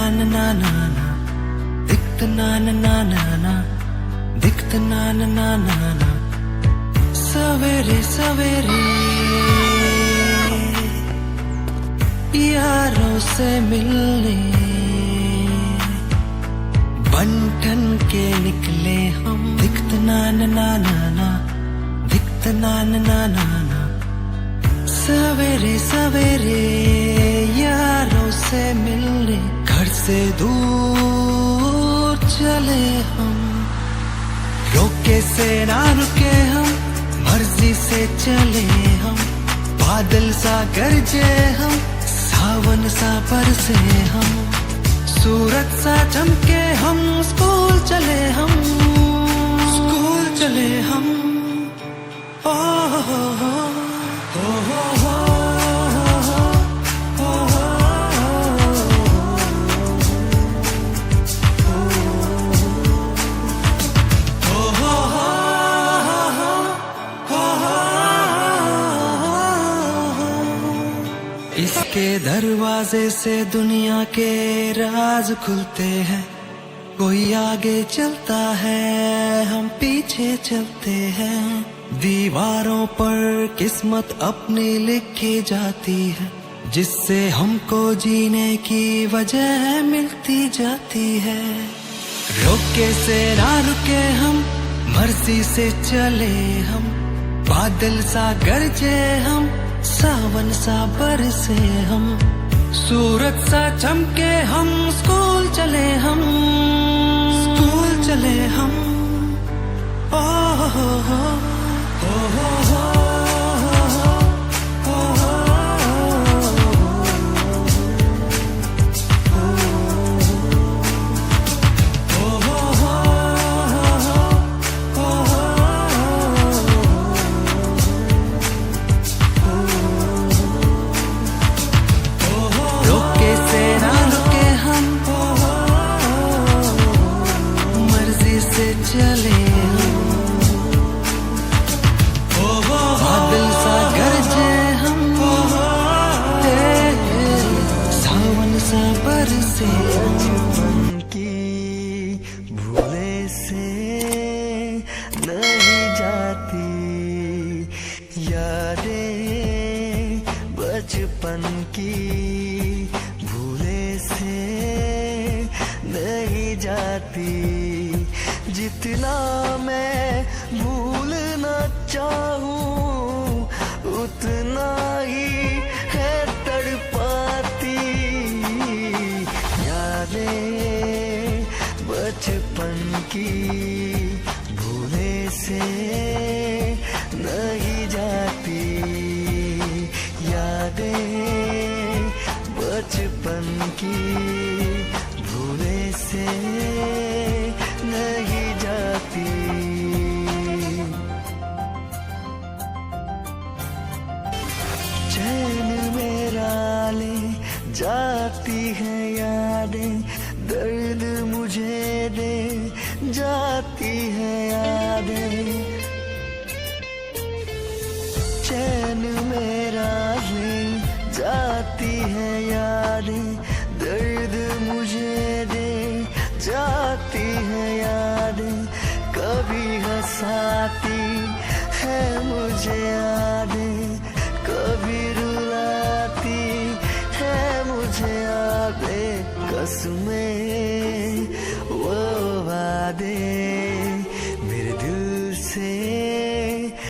na na na na, दिखत ना ना ना ना ना, दिखत ना ना ना ना ना। सवेरे सवेरे यारों से मिलने बन ठन के निकले हम, दिखत ना ना ना ना ना, दिखत ना ना ना ना ना। सवेरे सवेरे यारों से मिलने घर से दूर चले हम, रोके से ना रुके हम, मर्जी से चले हम। बादल सा गरजे हम, सावन सा बरसे हम, सूरज सा चमके हम, स्कूल चले हम, स्कूल चले हम। ओ हो हो हो हो हो। इसके दरवाजे से दुनिया के राज खुलते हैं, कोई आगे चलता है हम पीछे चलते हैं। दीवारों पर किस्मत अपनी लिखी जाती है, जिससे हमको जीने की वजह मिलती जाती है। रोके से ना रुके हम, मर्जी से चले हम। बादल सा गरजे हम, सावन सा बरसे हम, सूरज सा चमके हम, स्कूल चले हम, स्कूल चले हम। ओ हो हो हो हो हो। चले बादल सा गरजे हम, सावन सा बरसे हम। की भूले से नहीं जाती यादें, बचपन की भूले से नहीं जाती। जितना मैं भूलना चाहूँ उतना ही है तड़पाती यादें, बचपन की भूले से नहीं जाती यादें, बचपन की भूले से नहीं जाती। चैन मेरा ले जाती है यादें, दर्द मुझे दे जाती है यादें। चैन मेरा ले जाती है यादें, दर्द मुझे दे जाती है यादें। कभी हंसाती है मुझे